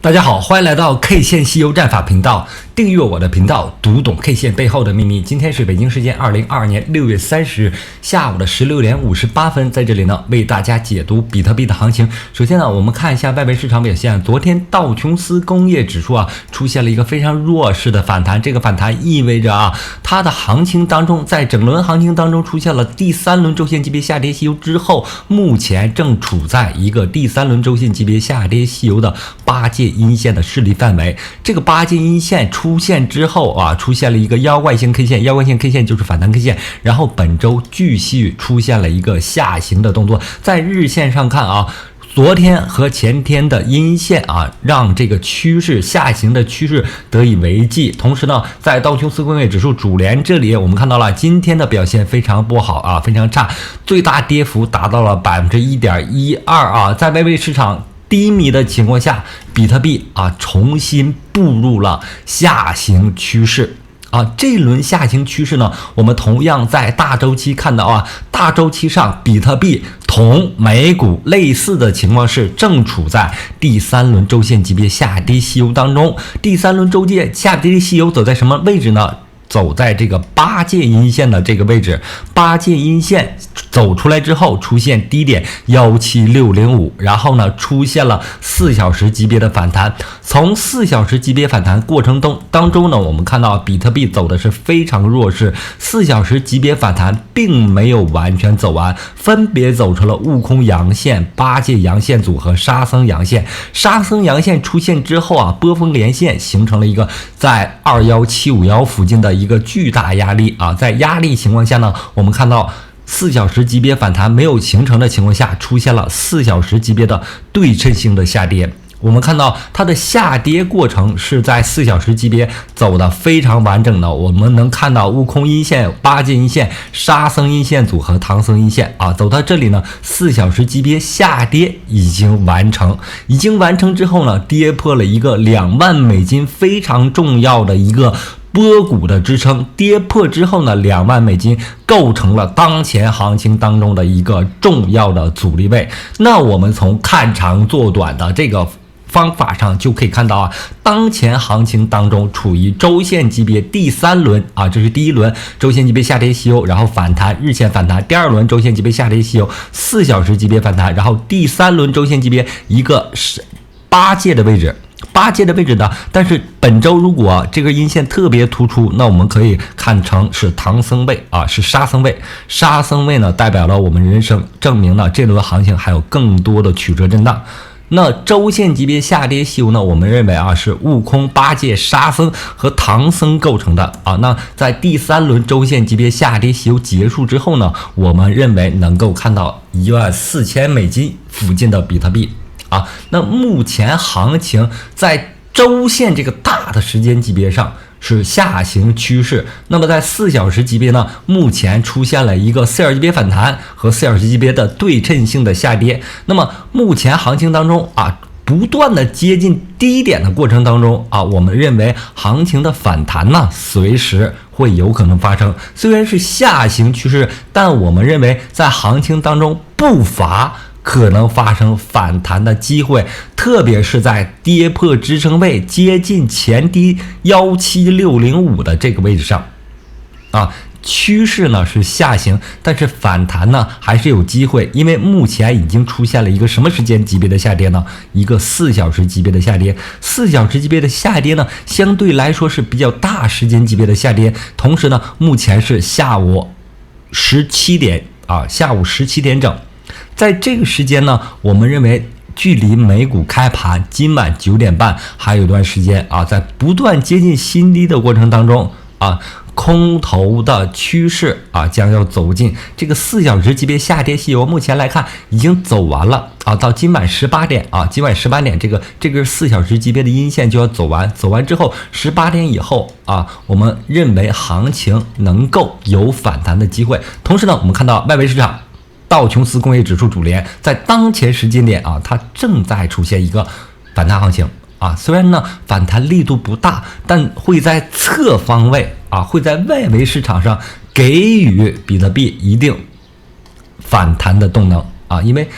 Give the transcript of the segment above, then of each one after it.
大家好，欢迎来到 K 线西游战法频道，订阅我的频道，读懂 K 线背后的秘密。今天是北京时间2022年6月30日下午的16点58分，在这里呢为大家解读比特币的行情。首先呢，我们看一下外围市场表现。昨天道琼斯工业指数出现了一个非常弱势的反弹，这个反弹意味着它的行情当中，在整轮行情当中出现了第三轮周线级别下跌西游之后，目前正处在一个第三轮周线级别下跌西游的8阶阴线的势力范围。这个8阶阴线出现之后出现了一个妖怪性 K 线，妖怪性 K 线就是反弹 K 线，然后本周继续出现了一个下行的动作。在日线上看昨天和前天的阴线让这个趋势下行的趋势得以维系。同时呢，在道琼斯工业指数主联这里，我们看到了今天的表现非常不好非常差，最大跌幅达到了 1.12%在外围市场低迷的情况下，比特币重新步入了下行趋势。这一轮下行趋势呢，我们同样在大周期看到大周期上比特币同美股类似的情况是正处在第三轮周线级别下跌西游当中。第三轮周线下跌西游走在什么位置呢？走在这个8阶阴线的这个位置。8阶阴线走出来之后，出现低点17605，然后呢出现了4小时级别的反弹。从4小时级别反弹过程当中呢，我们看到比特币走的是非常弱势，4小时级别反弹并没有完全走完，分别走出了悟空阳线、8阶阳线组和沙僧阳线。沙僧阳线出现之后波峰连线形成了一个在21751附近的一个巨大压力在压力情况下呢，我们看到4小时级别反弹没有形成的情况下，出现了4小时级别的对称性的下跌。我们看到它的下跌过程是在4小时级别走的非常完整的，我们能看到悟空阴线、8阶阴线、沙僧阴线组和唐僧阴线走到这里呢，4小时级别下跌已经完成之后呢，跌破了一个2万美金非常重要的一个波谷的支撑，跌破之后呢，2万美金构成了当前行情当中的一个重要的阻力位。那我们从看长做短的这个方法上就可以看到当前行情当中处于周线级别第三轮这是第一轮周线级别下跌西游，然后反弹日线反弹，第二轮周线级别下跌西游，4小时级别反弹，然后第三轮周线级别一个是8阶的位置。8阶的位置呢，但是本周如果这个阴线特别突出，那我们可以看成是唐僧位是沙僧位。沙僧位呢，代表了我们人生，证明了这轮行情还有更多的曲折震荡。那周线级别下跌西游呢，我们认为是悟空、8阶、沙僧和唐僧构成的那在第三轮周线级别下跌西游结束之后呢，我们认为能够看到14000美金附近的比特币那目前行情在周线这个大的时间级别上是下行趋势。那么在4小时级别呢，目前出现了一个4小时级别反弹和4小时级别的对称性的下跌。那么目前行情当中不断的接近低点的过程当中我们认为行情的反弹呢随时会有可能发生。虽然是下行趋势，但我们认为在行情当中不乏可能发生反弹的机会，特别是在跌破支撑位接近前低17605的这个位置上趋势呢是下行，但是反弹呢还是有机会，因为目前已经出现了一个什么时间级别的下跌呢？一个4小时级别的下跌。4小时级别的下跌呢，相对来说是比较大时间级别的下跌。同时呢，目前是下午17点下午17点整。在这个时间呢，我们认为距离美股开盘今晚9点半还有一段时间在不断接近新低的过程当中空头的趋势将要走进这个4小时级别下跌西游。目前来看已经走完了到今晚18点今晚18点这个4小时级别的阴线就要走完之后18点以后我们认为行情能够有反弹的机会。同时呢，我们看到外围市场道琼斯工业指数主联在当前时间点它正在出现一个反弹行情虽然呢反弹力度不大，但会在侧方位会在外围市场上给予比特币一定反弹的动能因为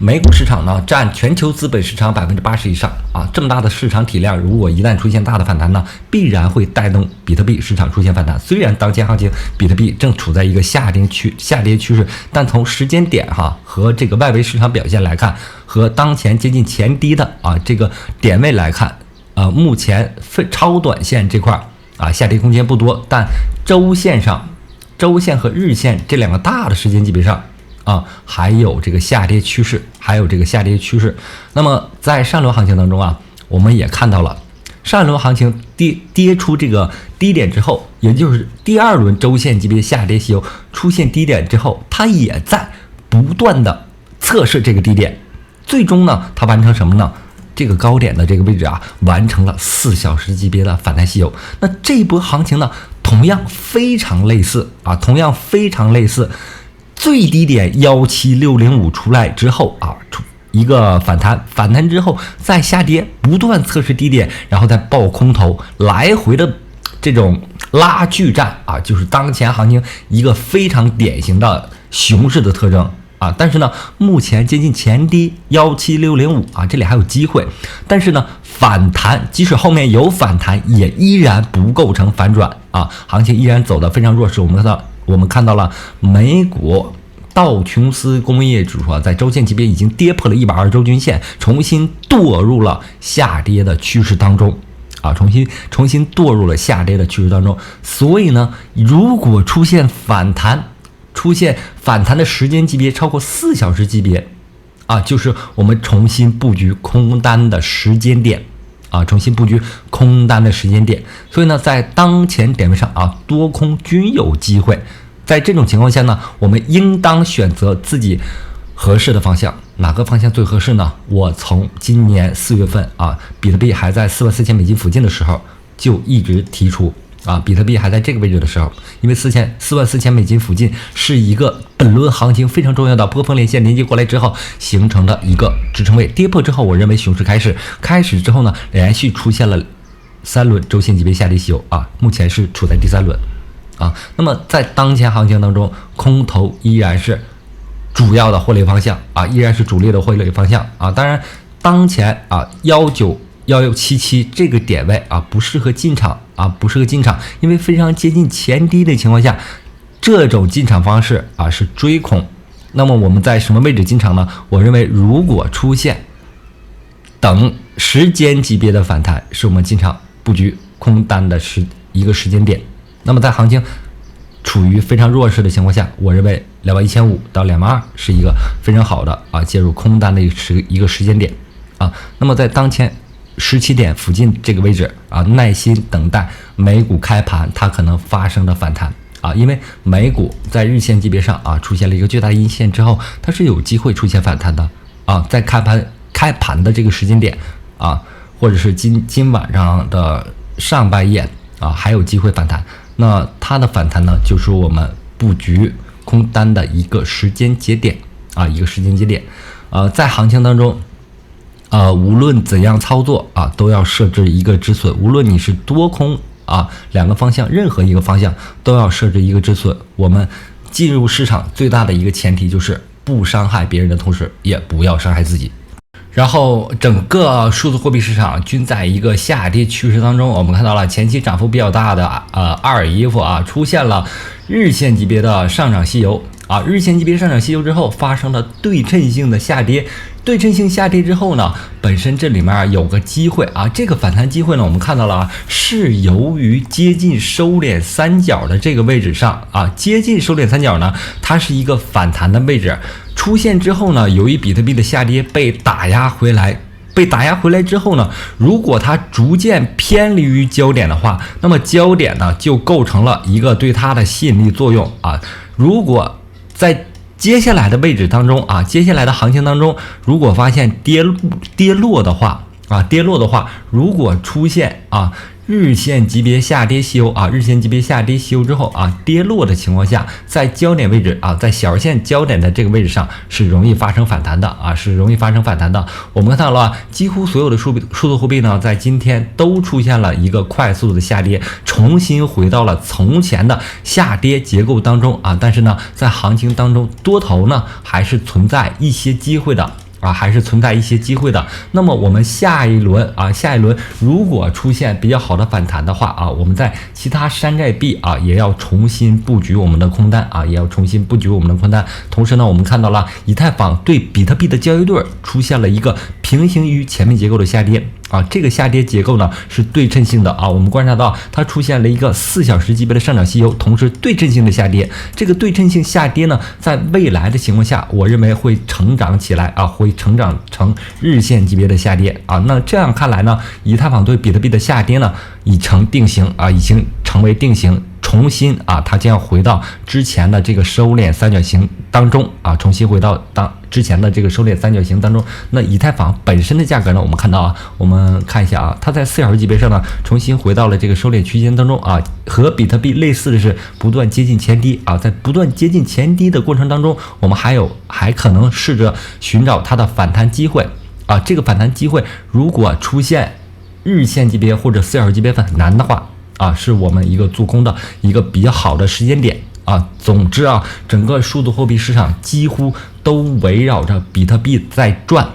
美股市场呢占全球资本市场80%以上啊，这么大的市场体量，如果一旦出现大的反弹呢，必然会带动比特币市场出现反弹。虽然当前行情比特币正处在一个下跌趋势，但从时间点和这个外围市场表现来看，和当前接近前低的这个点位来看，目前超短线这块下跌空间不多，但周线和日线这两个大的时间级别上还有这个下跌趋势，那么在上轮行情当中我们也看到了上一轮行情跌出这个低点之后，也就是第二轮周线级别下跌期出现低点之后，它也在不断的测试这个低点，最终呢它完成什么呢？这个高点的这个位置完成了4小时级别的反弹吸油。那这一波行情呢同样非常类似，最低点17605出来之后一个反弹之后再下跌，不断测试低点，然后再爆空头，来回的这种拉锯战就是当前行情一个非常典型的熊市的特征但是呢，目前接近前低17605这里还有机会，但是呢，反弹即使后面有反弹，也依然不构成反转行情依然走得非常弱势。我们看到了美股道琼斯工业指数在周线级别已经跌破了120周均线，重新堕入了下跌的趋势当中重新堕入了下跌的趋势当中。所以呢，如果出现反弹的时间级别超过4小时级别就是我们重新布局空单的时间点所以呢，在当前点位上多空均有机会。在这种情况下呢，我们应当选择自己合适的方向。哪个方向最合适呢？我从今年4月份比特币还在44000美金附近的时候就一直提出比特币还在这个位置的时候，因为44000美金附近是一个本轮行情非常重要的波峰连线连接过来之后形成的一个支撑位，跌破之后，我认为熊市开始之后呢，连续出现了3轮周线级别下跌吸油目前是处在第3轮那么在当前行情当中，空头依然是主要的获利方向依然是主力的获利方向当然，当前19177这个点位不适合进场因为非常接近前低的情况下，这种进场方式是追空。那么我们在什么位置进场呢？我认为如果出现等时间级别的反弹，是我们进场布局空单的一个时间点。那么在行情处于非常弱势的情况下，我认为21500到22000是一个非常好的介入空单的一个时间点那么在当前17点附近这个位置耐心等待美股开盘它可能发生的反弹因为美股在日线级别上出现了一个巨大阴线之后，它是有机会出现反弹的在开盘的这个时间点或者是今晚上的上半夜还有机会反弹。那它的反弹呢，就是我们布局空单的一个时间节点在行情当中无论怎样操作都要设置一个止损，无论你是多空两个方向，任何一个方向都要设置一个止损。我们进入市场最大的一个前提就是不伤害别人的同时，也不要伤害自己。然后整个数字货币市场均在一个下跌趋势当中，我们看到了前期涨幅比较大的2EF出现了日线级别的上涨吸油日线级别上涨吸油之后发生了对称性的下跌，之后呢，本身这里面有个机会这个反弹机会呢，我们看到了是由于接近收敛三角的这个位置上接近收敛三角呢，它是一个反弹的位置出现之后呢，由于比特币的下跌被打压回来之后呢，如果它逐渐偏离于焦点的话，那么焦点呢就构成了一个对它的吸引力作用如果在接下来的位置当中接下来的行情当中，如果发现跌落的话，如果出现日线级别下跌吸油之后跌落的情况下，在焦点位置在小线焦点的这个位置上是容易发生反弹的我们看到了几乎所有的数字货币呢，在今天都出现了一个快速的下跌，重新回到了从前的下跌结构当中但是呢，在行情当中多头呢还是存在一些机会的。还是存在一些机会的。那么我们下一轮如果出现比较好的反弹的话我们在其他山寨币也要重新布局我们的空单同时呢，我们看到了以太坊对比特币的交易对出现了一个平行于前面结构的下跌这个下跌结构呢是对称性的我们观察到它出现了一个4小时级别的上涨息优，同时对称性的下跌。这个对称性下跌呢，在未来的情况下，我认为会成长起来会成长成日线级别的下跌那这样看来呢，以太坊对比特币的下跌呢已成定型已经成为定型。重新它将要回到之前的这个收敛三角形当中重新回到之前的这个收敛三角形当中。那以太坊本身的价格呢，我们看到我们看一下它在4小时级别上呢，重新回到了这个收敛区间当中和比特币类似的是不断接近前低在不断接近前低的过程当中，我们还可能试着寻找它的反弹机会这个反弹机会如果出现日线级别或者4小时级别反弹的话是我们一个做空的一个比较好的时间点总之整个数字货币市场几乎都围绕着比特币在转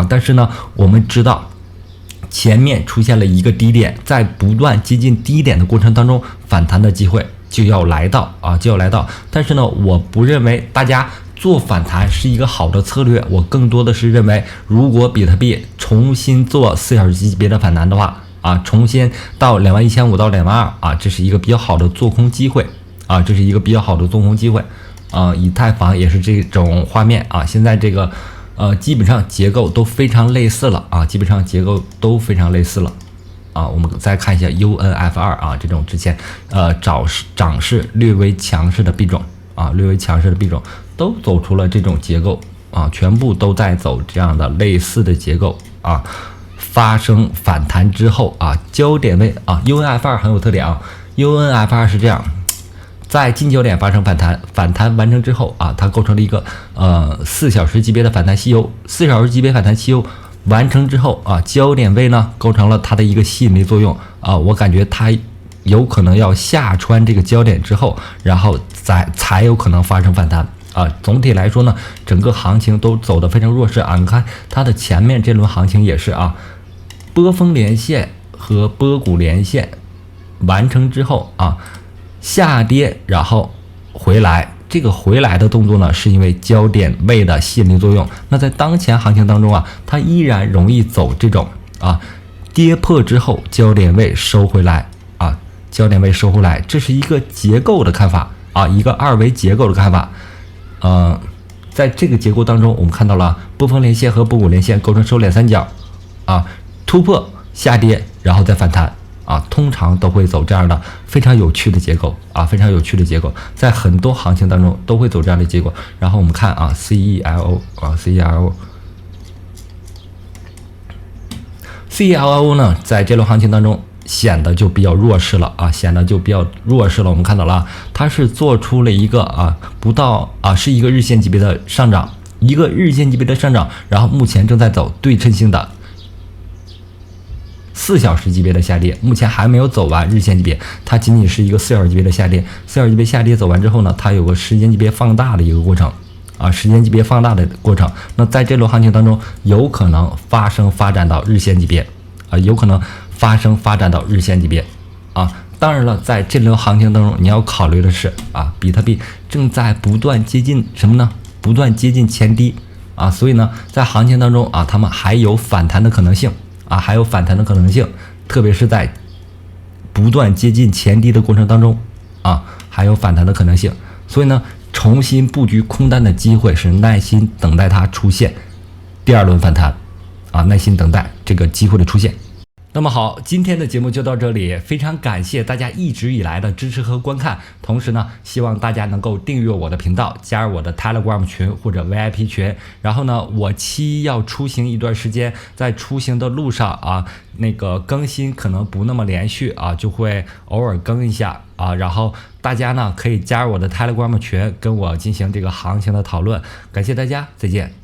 但是呢，我们知道前面出现了一个低点，在不断接近低点的过程当中，反弹的机会就要来到但是呢，我不认为大家做反弹是一个好的策略，我更多的是认为，如果比特币重新做4小时级别的反弹的话重新到21500到22000这是一个比较好的做空机会以太坊也是这种画面现在这个基本上结构都非常类似了我们再看一下 UNF2 这种之前涨势略微强势的币种都走出了这种结构全部都在走这样的类似的结构发生反弹之后焦点位UNF2 很有特点UNF2 是这样，在近焦点发生反弹完成之后它构成了一个4小时级别的反弹吸油，4小时级别反弹吸油完成之后焦点位呢构成了它的一个吸引力作用我感觉它有可能要下穿这个焦点之后，然后才有可能发生反弹总体来说呢，整个行情都走得非常弱势你看它的前面这轮行情也是波峰连线和波谷连线完成之后下跌然后回来，这个回来的动作呢是因为焦点位的吸引力作用。那在当前行情当中它依然容易走这种跌破之后焦点位收回来这是一个结构的看法一个二维结构的看法在这个结构当中，我们看到了波峰连线和波谷连线构成收敛三角突破下跌然后再反弹通常都会走这样的非常有趣的结构在很多行情当中都会走这样的结果。然后我们看CELO 呢，在这轮行情当中显得就比较弱势了我们看到了它是做出了一个不到是一个日线级别的上涨，然后目前正在走对称性的4小时级别的下跌，目前还没有走完日线级别，它仅仅是一个4小时级别的下跌。4小时级别下跌走完之后呢，它有个时间级别放大的一个过程那在这轮行情当中，有可能发展到日线级别当然了，在这轮行情当中，你要考虑的是比特币正在不断接近什么呢？不断接近前低所以呢，在行情当中它们还有反弹的可能性特别是在不断接近前低的过程当中还有反弹的可能性。所以呢，重新布局空单的机会是耐心等待它出现第二轮反弹耐心等待这个机会的出现。那么好，今天的节目就到这里，非常感谢大家一直以来的支持和观看。同时呢，希望大家能够订阅我的频道，加入我的 Telegram 群或者 VIP 群。然后呢，我期要出行一段时间，在出行的路上那个更新可能不那么连续就会偶尔更一下然后大家呢可以加入我的 Telegram 群，跟我进行这个行情的讨论。感谢大家，再见。